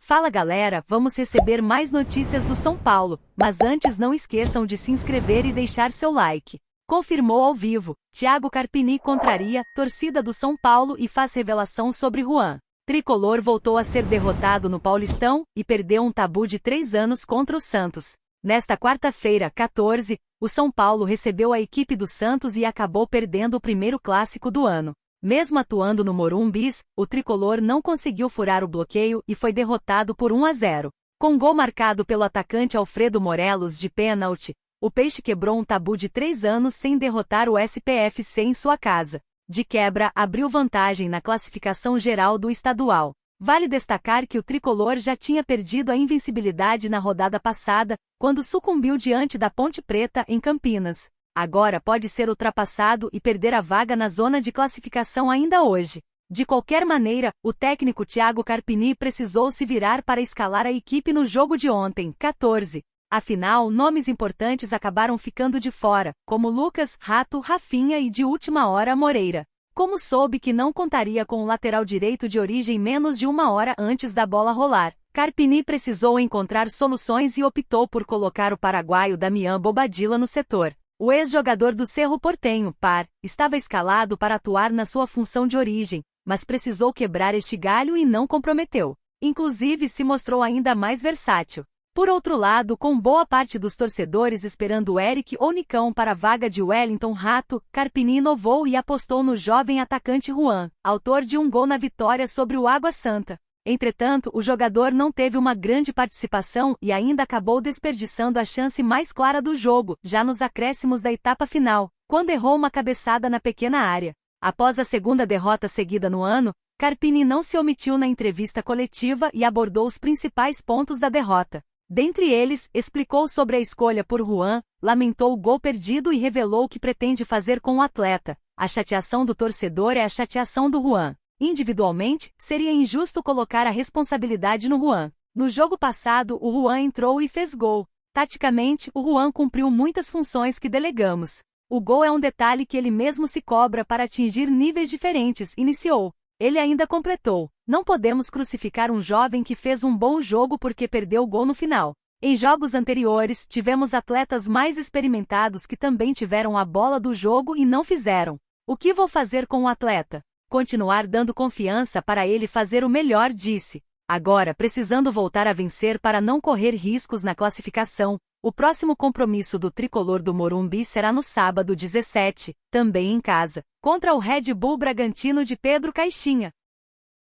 Fala galera, vamos receber mais notícias do São Paulo, mas antes não esqueçam de se inscrever e deixar seu like. Confirmou ao vivo, Thiago Carpini contraria torcida do São Paulo e faz revelação sobre Juan. Tricolor voltou a ser derrotado no Paulistão e perdeu um tabu de 3 anos contra o Santos. Nesta quarta-feira, 14, o São Paulo recebeu a equipe do Santos e acabou perdendo o primeiro clássico do ano. Mesmo atuando no Morumbi, o tricolor não conseguiu furar o bloqueio e foi derrotado por 1-0. Com gol marcado pelo atacante Alfredo Morelos de pênalti, o Peixe quebrou um tabu de 3 anos sem derrotar o SPFC em sua casa. De quebra, abriu vantagem na classificação geral do estadual. Vale destacar que o tricolor já tinha perdido a invencibilidade na rodada passada, quando sucumbiu diante da Ponte Preta em Campinas. Agora pode ser ultrapassado e perder a vaga na zona de classificação ainda hoje. De qualquer maneira, o técnico Thiago Carpini precisou se virar para escalar a equipe no jogo de ontem, 14. Afinal, nomes importantes acabaram ficando de fora, como Lucas, Rato, Rafinha e de última hora Moreira. Como soube que não contaria com o lateral direito de origem menos de 1 hora antes da bola rolar, Carpini precisou encontrar soluções e optou por colocar o paraguaio Damian Bobadilla no setor. O ex-jogador do Cerro Porteño, PAR, estava escalado para atuar na sua função de origem, mas precisou quebrar este galho e não comprometeu. Inclusive se mostrou ainda mais versátil. Por outro lado, com boa parte dos torcedores esperando o Eric ou Nicão para a vaga de Wellington Rato, Carpini inovou e apostou no jovem atacante Juan, autor de um gol na vitória sobre o Água Santa. Entretanto, o jogador não teve uma grande participação e ainda acabou desperdiçando a chance mais clara do jogo, já nos acréscimos da etapa final, quando errou uma cabeçada na pequena área. Após a segunda derrota seguida no ano, Carpini não se omitiu na entrevista coletiva e abordou os principais pontos da derrota. Dentre eles, explicou sobre a escolha por Juan, lamentou o gol perdido e revelou o que pretende fazer com o atleta. A chateação do torcedor é a chateação do Juan. Individualmente, seria injusto colocar a responsabilidade no Juan. No jogo passado, o Juan entrou e fez gol. Taticamente, o Juan cumpriu muitas funções que delegamos. O gol é um detalhe que ele mesmo se cobra para atingir níveis diferentes, iniciou. Ele ainda completou. Não podemos crucificar um jovem que fez um bom jogo porque perdeu o gol no final. Em jogos anteriores, tivemos atletas mais experimentados que também tiveram a bola do jogo e não fizeram. O que vou fazer com o atleta? Continuar dando confiança para ele fazer o melhor, disse. Agora, precisando voltar a vencer para não correr riscos na classificação, o próximo compromisso do tricolor do Morumbi será no sábado 17, também em casa, contra o Red Bull Bragantino de Pedro Caixinha.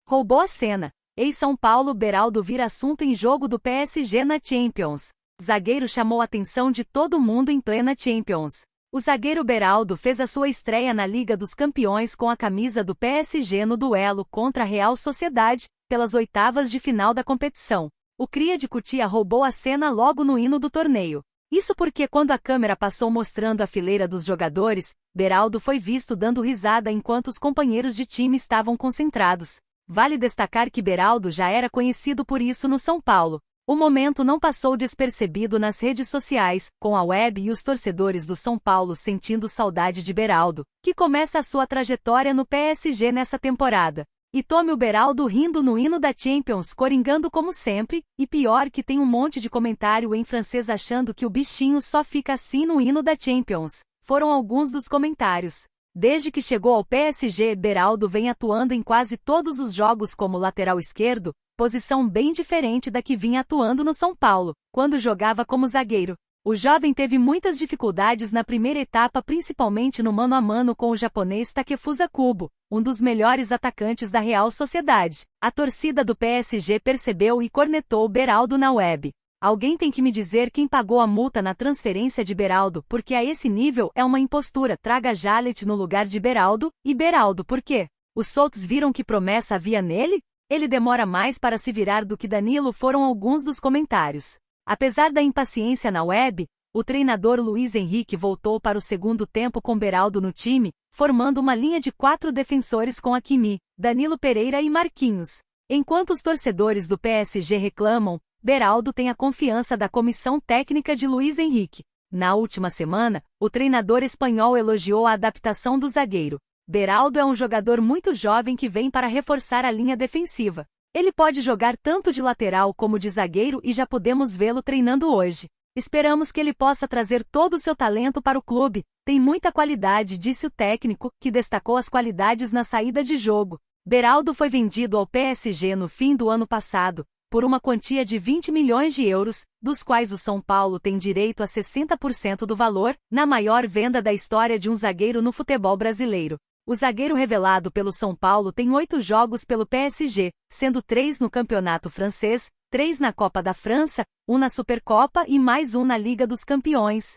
Roubou a cena. Ex-São Paulo Beraldo vira assunto em jogo do PSG na Champions. Zagueiro chamou a atenção de todo mundo em plena Champions. O zagueiro Beraldo fez a sua estreia na Liga dos Campeões com a camisa do PSG no duelo contra a Real Sociedade, pelas oitavas de final da competição. O cria de Cotia roubou a cena logo no hino do torneio. Isso porque quando a câmera passou mostrando a fileira dos jogadores, Beraldo foi visto dando risada enquanto os companheiros de time estavam concentrados. Vale destacar que Beraldo já era conhecido por isso no São Paulo. O momento não passou despercebido nas redes sociais, com a web e os torcedores do São Paulo sentindo saudade de Beraldo, que começa a sua trajetória no PSG nessa temporada. E tome o Beraldo rindo no hino da Champions, coringando como sempre, e pior que tem um monte de comentário em francês achando que o bichinho só fica assim no hino da Champions. Foram alguns dos comentários. Desde que chegou ao PSG, Beraldo vem atuando em quase todos os jogos como lateral esquerdo, posição bem diferente da que vinha atuando no São Paulo, quando jogava como zagueiro. O jovem teve muitas dificuldades na primeira etapa, principalmente no mano a mano com o japonês Takefusa Kubo, um dos melhores atacantes da Real Sociedade. A torcida do PSG percebeu e cornetou Beraldo na web. Alguém tem que me dizer quem pagou a multa na transferência de Beraldo, porque a esse nível é uma impostura. Traga Jallet no lugar de Beraldo, e Beraldo por quê? Os soltos viram que promessa havia nele? Ele demora mais para se virar do que Danilo, foram alguns dos comentários. Apesar da impaciência na web, o treinador Luiz Henrique voltou para o segundo tempo com Beraldo no time, formando uma linha de 4 defensores com Hakimi, Danilo Pereira e Marquinhos. Enquanto os torcedores do PSG reclamam, Beraldo tem a confiança da comissão técnica de Luiz Henrique. Na última semana, o treinador espanhol elogiou a adaptação do zagueiro. Beraldo é um jogador muito jovem que vem para reforçar a linha defensiva. Ele pode jogar tanto de lateral como de zagueiro e já podemos vê-lo treinando hoje. Esperamos que ele possa trazer todo o seu talento para o clube. Tem muita qualidade, disse o técnico, que destacou as qualidades na saída de jogo. Beraldo foi vendido ao PSG no fim do ano passado, por uma quantia de 20 milhões de euros, dos quais o São Paulo tem direito a 60% do valor, na maior venda da história de um zagueiro no futebol brasileiro. O zagueiro revelado pelo São Paulo tem 8 jogos pelo PSG, sendo 3 no campeonato francês, 3 na Copa da França, 1 na Supercopa e mais 1 na Liga dos Campeões.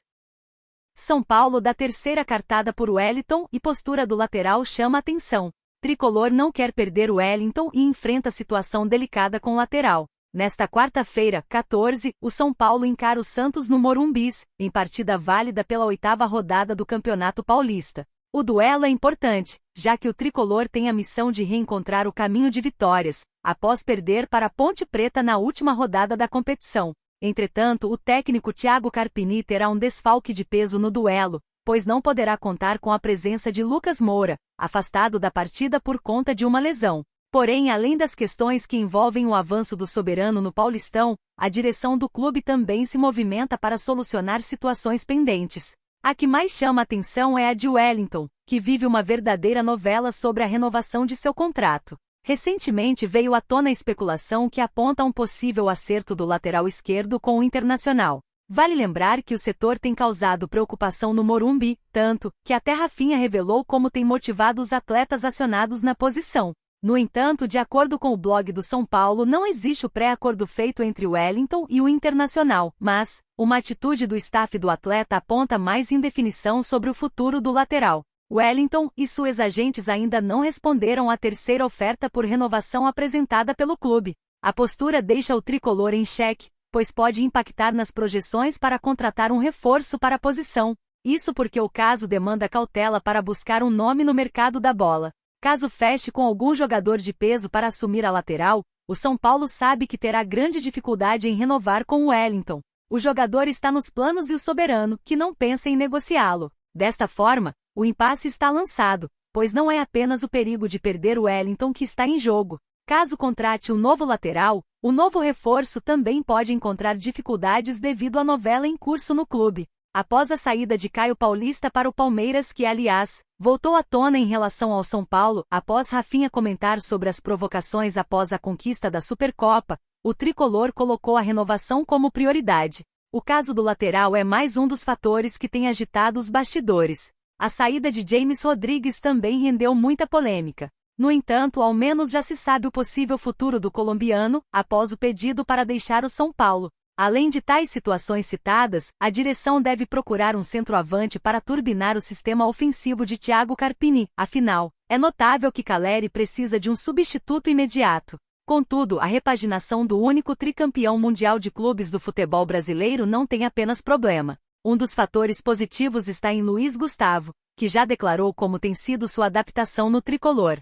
São Paulo dá terceira cartada por Wellington e postura do lateral chama atenção. Tricolor não quer perder o Wellington e enfrenta situação delicada com o lateral. Nesta quarta-feira, 14, o São Paulo encara o Santos no Morumbi, em partida válida pela 8ª rodada do Campeonato Paulista. O duelo é importante, já que o tricolor tem a missão de reencontrar o caminho de vitórias, após perder para a Ponte Preta na última rodada da competição. Entretanto, o técnico Thiago Carpini terá um desfalque de peso no duelo, pois não poderá contar com a presença de Lucas Moura, afastado da partida por conta de uma lesão. Porém, além das questões que envolvem o avanço do soberano no Paulistão, a direção do clube também se movimenta para solucionar situações pendentes. A que mais chama atenção é a de Wellington, que vive uma verdadeira novela sobre a renovação de seu contrato. Recentemente veio à tona a especulação que aponta um possível acerto do lateral esquerdo com o Internacional. Vale lembrar que o setor tem causado preocupação no Morumbi, tanto que até Rafinha revelou como tem motivado os atletas acionados na posição. No entanto, de acordo com o blog do São Paulo, não existe o pré-acordo feito entre o Wellington e o Internacional, mas uma atitude do staff do atleta aponta mais indefinição sobre o futuro do lateral. Wellington e suas agentes ainda não responderam à terceira oferta por renovação apresentada pelo clube. A postura deixa o tricolor em xeque, pois pode impactar nas projeções para contratar um reforço para a posição. Isso porque o caso demanda cautela para buscar um nome no mercado da bola. Caso feche com algum jogador de peso para assumir a lateral, o São Paulo sabe que terá grande dificuldade em renovar com o Wellington. O jogador está nos planos e o soberano, que não pensa em negociá-lo. Desta forma, o impasse está lançado, pois não é apenas o perigo de perder o Wellington que está em jogo. Caso contrate um novo lateral, o novo reforço também pode encontrar dificuldades devido à novela em curso no clube. Após a saída de Caio Paulista para o Palmeiras que, aliás, voltou à tona em relação ao São Paulo, após Rafinha comentar sobre as provocações após a conquista da Supercopa, o tricolor colocou a renovação como prioridade. O caso do lateral é mais um dos fatores que tem agitado os bastidores. A saída de James Rodrigues também rendeu muita polêmica. No entanto, ao menos já se sabe o possível futuro do colombiano, após o pedido para deixar o São Paulo. Além de tais situações citadas, a direção deve procurar um centroavante para turbinar o sistema ofensivo de Thiago Carpini. Afinal, é notável que Caleri precisa de um substituto imediato. Contudo, a repaginação do único tricampeão mundial de clubes do futebol brasileiro não tem apenas problema. Um dos fatores positivos está em Luiz Gustavo, que já declarou como tem sido sua adaptação no tricolor.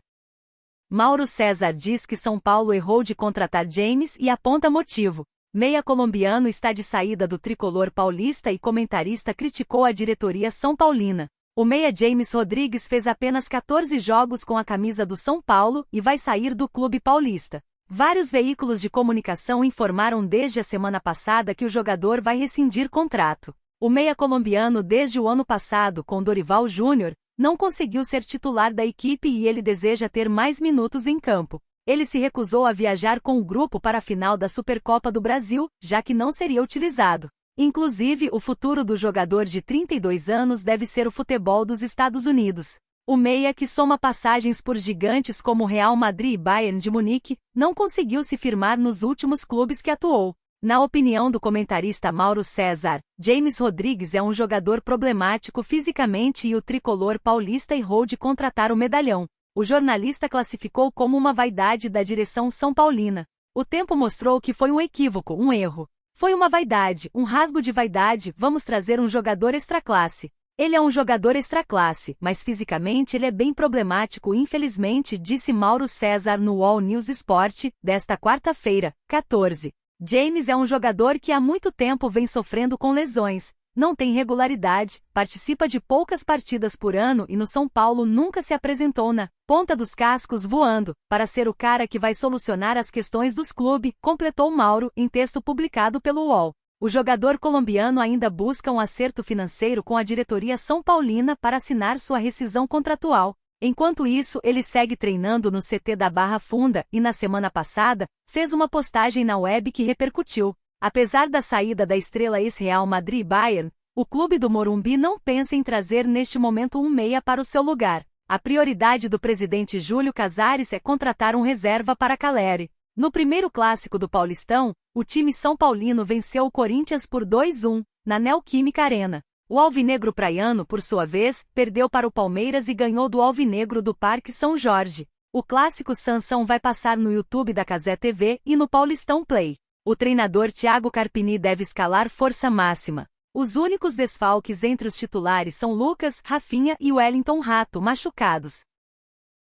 Mauro César diz que São Paulo errou de contratar James e aponta motivo. Meia colombiano está de saída do tricolor paulista e comentarista criticou a diretoria são paulina. O meia James Rodrigues fez apenas 14 jogos com a camisa do São Paulo e vai sair do clube paulista. Vários veículos de comunicação informaram desde a semana passada que o jogador vai rescindir contrato. O meia colombiano desde o ano passado com Dorival Júnior não conseguiu ser titular da equipe e ele deseja ter mais minutos em campo. Ele se recusou a viajar com o grupo para a final da Supercopa do Brasil, já que não seria utilizado. Inclusive, o futuro do jogador de 32 anos deve ser o futebol dos Estados Unidos. O meia, que soma passagens por gigantes como Real Madrid e Bayern de Munique, não conseguiu se firmar nos últimos clubes que atuou. Na opinião do comentarista Mauro César, James Rodrigues é um jogador problemático fisicamente e o tricolor paulista errou de contratar o medalhão. O jornalista classificou como uma vaidade da direção são paulina. O tempo mostrou que foi um equívoco, um erro. Foi uma vaidade, um rasgo de vaidade, vamos trazer um jogador extraclasse. Ele é um jogador extraclasse, mas fisicamente ele é bem problemático infelizmente, disse Mauro César no All News Sport, desta quarta-feira, 14. James é um jogador que há muito tempo vem sofrendo com lesões. Não tem regularidade, participa de poucas partidas por ano e no São Paulo nunca se apresentou na ponta dos cascos voando, para ser o cara que vai solucionar as questões dos clubes, completou Mauro, em texto publicado pelo UOL. O jogador colombiano ainda busca um acerto financeiro com a diretoria são paulina para assinar sua rescisão contratual. Enquanto isso, ele segue treinando no CT da Barra Funda e, na semana passada, fez uma postagem na web que repercutiu. Apesar da saída da estrela ex-Real Madrid e Bayern, o clube do Morumbi não pensa em trazer neste momento um meia para o seu lugar. A prioridade do presidente Júlio Casares é contratar um reserva para Caleri. No primeiro clássico do Paulistão, o time são paulino venceu o Corinthians por 2-1, na Neoquímica Arena. O alvinegro praiano, por sua vez, perdeu para o Palmeiras e ganhou do alvinegro do Parque São Jorge. O clássico Sansão vai passar no YouTube da Cazé TV e no Paulistão Play. O treinador Thiago Carpini deve escalar força máxima. Os únicos desfalques entre os titulares são Lucas, Rafinha e Wellington Rato machucados.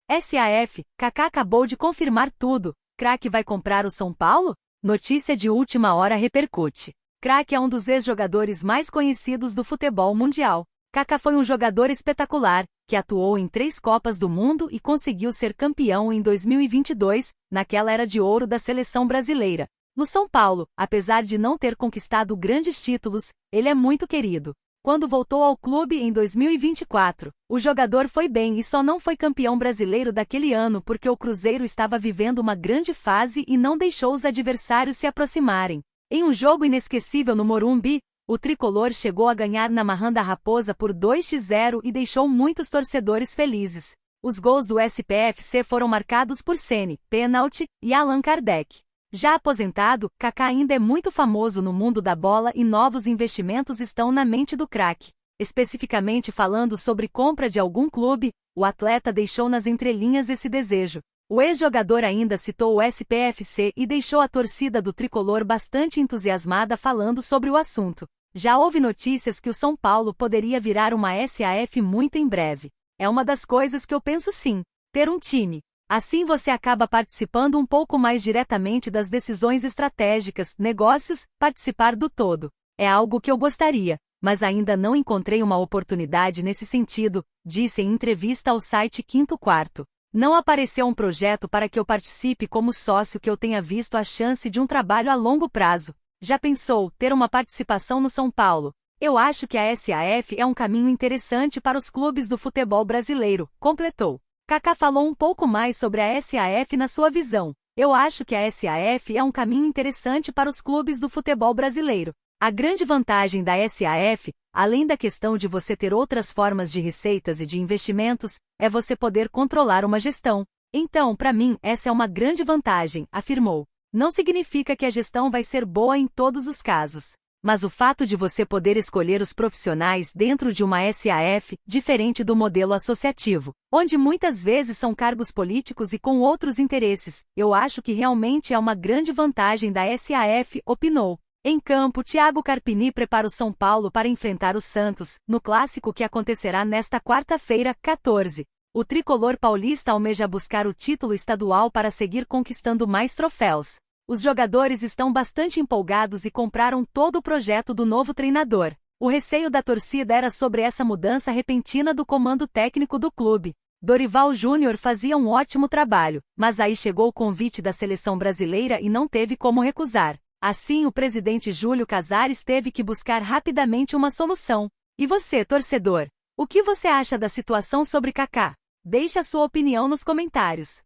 SAF, Kaká acabou de confirmar tudo. Craque vai comprar o São Paulo? Notícia de última hora repercute. Craque é um dos ex-jogadores mais conhecidos do futebol mundial. Kaká foi um jogador espetacular, que atuou em 3 Copas do Mundo e conseguiu ser campeão em 2022, naquela era de ouro da seleção brasileira. No São Paulo, apesar de não ter conquistado grandes títulos, ele é muito querido. Quando voltou ao clube em 2024, o jogador foi bem e só não foi campeão brasileiro daquele ano porque o Cruzeiro estava vivendo uma grande fase e não deixou os adversários se aproximarem. Em um jogo inesquecível no Morumbi, o tricolor chegou a ganhar na Marrã da Raposa por 2-0 e deixou muitos torcedores felizes. Os gols do SPFC foram marcados por Ceni, pênalti, e Allan Kardec. Já aposentado, Kaká ainda é muito famoso no mundo da bola e novos investimentos estão na mente do craque. Especificamente falando sobre compra de algum clube, o atleta deixou nas entrelinhas esse desejo. O ex-jogador ainda citou o SPFC e deixou a torcida do tricolor bastante entusiasmada falando sobre o assunto. Já houve notícias que o São Paulo poderia virar uma SAF muito em breve. É uma das coisas que eu penso sim, ter um time. Assim você acaba participando um pouco mais diretamente das decisões estratégicas, negócios, participar do todo. É algo que eu gostaria, mas ainda não encontrei uma oportunidade nesse sentido, disse em entrevista ao site Quinto Quarto. Não apareceu um projeto para que eu participe como sócio que eu tenha visto a chance de um trabalho a longo prazo. Já pensou ter uma participação no São Paulo? Eu acho que a SAF é um caminho interessante para os clubes do futebol brasileiro, completou. Kaká falou um pouco mais sobre a SAF na sua visão. Eu acho que a SAF é um caminho interessante para os clubes do futebol brasileiro. A grande vantagem da SAF, além da questão de você ter outras formas de receitas e de investimentos, é você poder controlar uma gestão. Então, para mim, essa é uma grande vantagem, afirmou. Não significa que a gestão vai ser boa em todos os casos. Mas o fato de você poder escolher os profissionais dentro de uma SAF, diferente do modelo associativo, onde muitas vezes são cargos políticos e com outros interesses, eu acho que realmente é uma grande vantagem da SAF, opinou. Em campo, Thiago Carpini prepara o São Paulo para enfrentar o Santos, no clássico que acontecerá nesta quarta-feira, 14. O tricolor paulista almeja buscar o título estadual para seguir conquistando mais troféus. Os jogadores estão bastante empolgados e compraram todo o projeto do novo treinador. O receio da torcida era sobre essa mudança repentina do comando técnico do clube. Dorival Júnior fazia um ótimo trabalho, mas aí chegou o convite da seleção brasileira e não teve como recusar. Assim, o presidente Júlio Casares teve que buscar rapidamente uma solução. E você, torcedor? O que você acha da situação sobre Kaká? Deixe a sua opinião nos comentários.